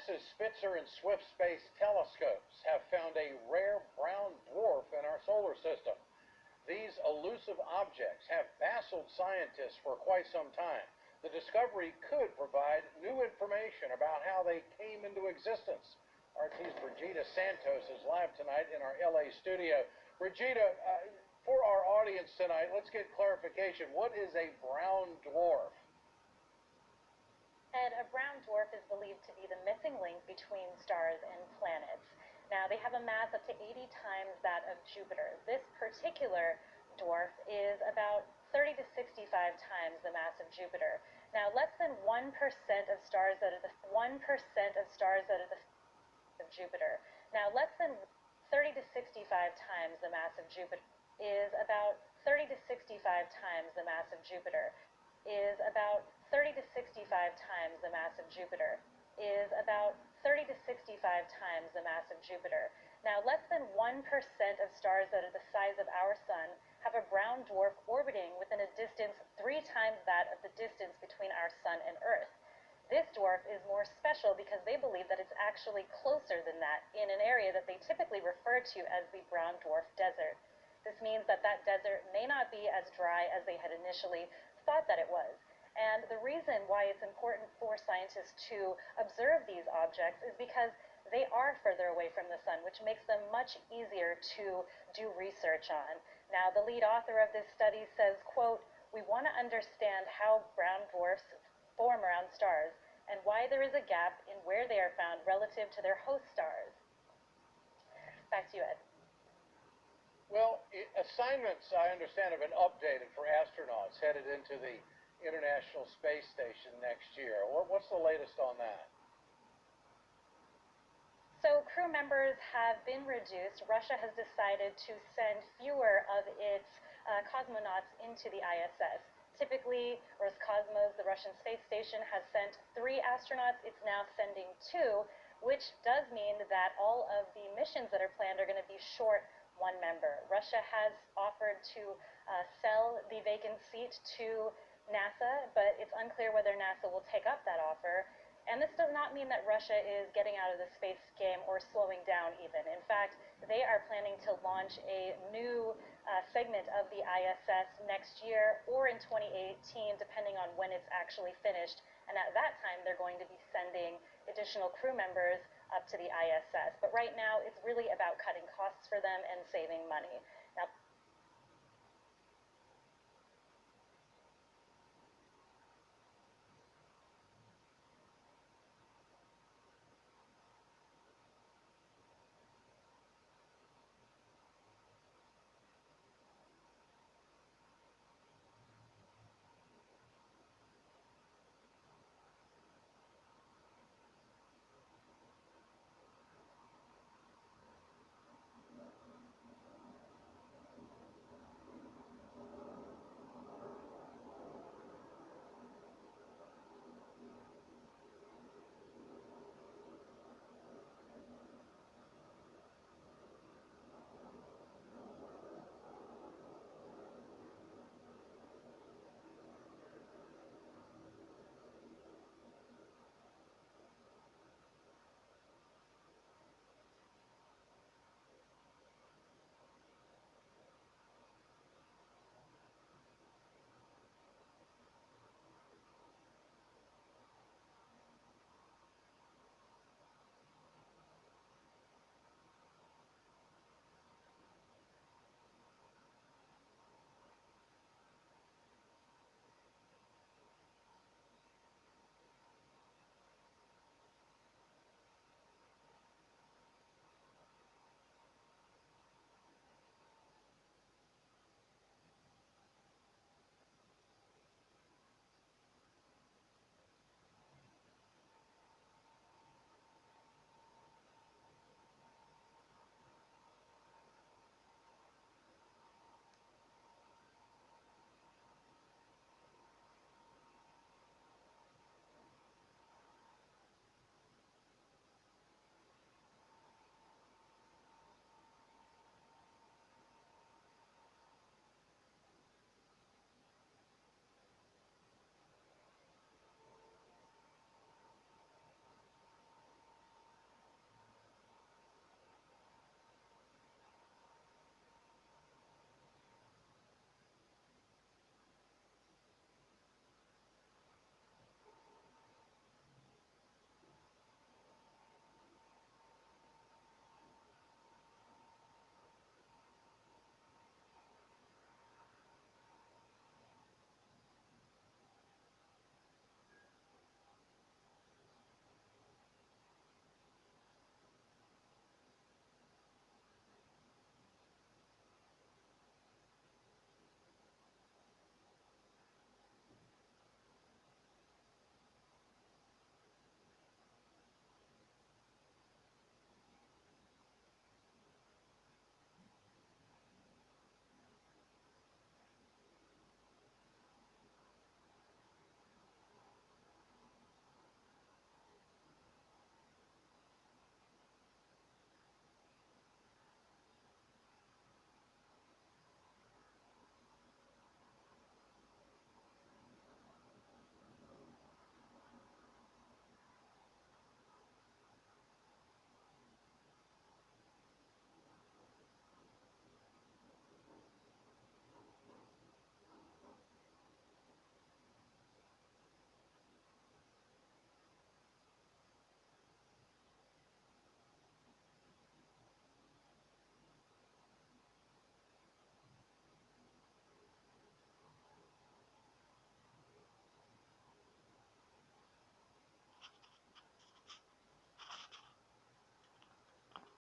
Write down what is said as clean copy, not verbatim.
NASA's Spitzer and Swift space telescopes have found a rare brown dwarf in our solar system. These elusive objects have baffled scientists for quite some time. The discovery could provide new information about how they came into existence. RT's Brigida Santos is live tonight in our LA studio. Brigida, for our audience tonight, let's get clarification. What is a brown dwarf? And a brown dwarf is believed to be the missing link between stars and planets. Now, they have a mass up to 80 times that of Jupiter. This particular dwarf is about 30 to 65 times the mass of Jupiter. Now, less than 1% of stars that are the 1% of stars that are the of Jupiter. Now, less than 30 to 65 times the mass of Jupiter is about 30 to 65 times the mass of Jupiter. Is about 30 to 65 times the mass of Jupiter. Is about 30 to 65 times the mass of Jupiter. Now, less than 1% of stars that are the size of our sun have a brown dwarf orbiting within a distance 3 times that of the distance between our sun and Earth. This dwarf is more special because they believe that it's actually closer than that in an area that they typically refer to as the brown dwarf desert. This means that that desert may not be as dry as they had initially thought that it was. And the reason why it's important for scientists to observe these objects is because they are further away from the sun, which makes them much easier to do research on. Now, the lead author of this study says, quote, "We want to understand how brown dwarfs form around stars and why there is a gap in where they are found relative to their host stars." Back to you, Ed. Well, assignments, I understand, have been updated for astronauts headed into the International Space Station next year. What's the latest on that? So crew members have been reduced. Russia has decided to send fewer of its cosmonauts into the ISS. Typically, Roscosmos, the Russian space station, has sent 3 astronauts. It's now sending 2, which does mean that all of the missions that are planned are going to be short 1 member. Russia has offered to sell the vacant seat to NASA, but it's unclear whether NASA will take up that offer. And this does not mean that Russia is getting out of the space game or slowing down even. In fact, they are planning to launch a new segment of the ISS next year or in 2018, depending on when it's actually finished. And at that time, they're going to be sending additional crew members up to the ISS. But right now, it's really about cutting costs for them and saving money. Now,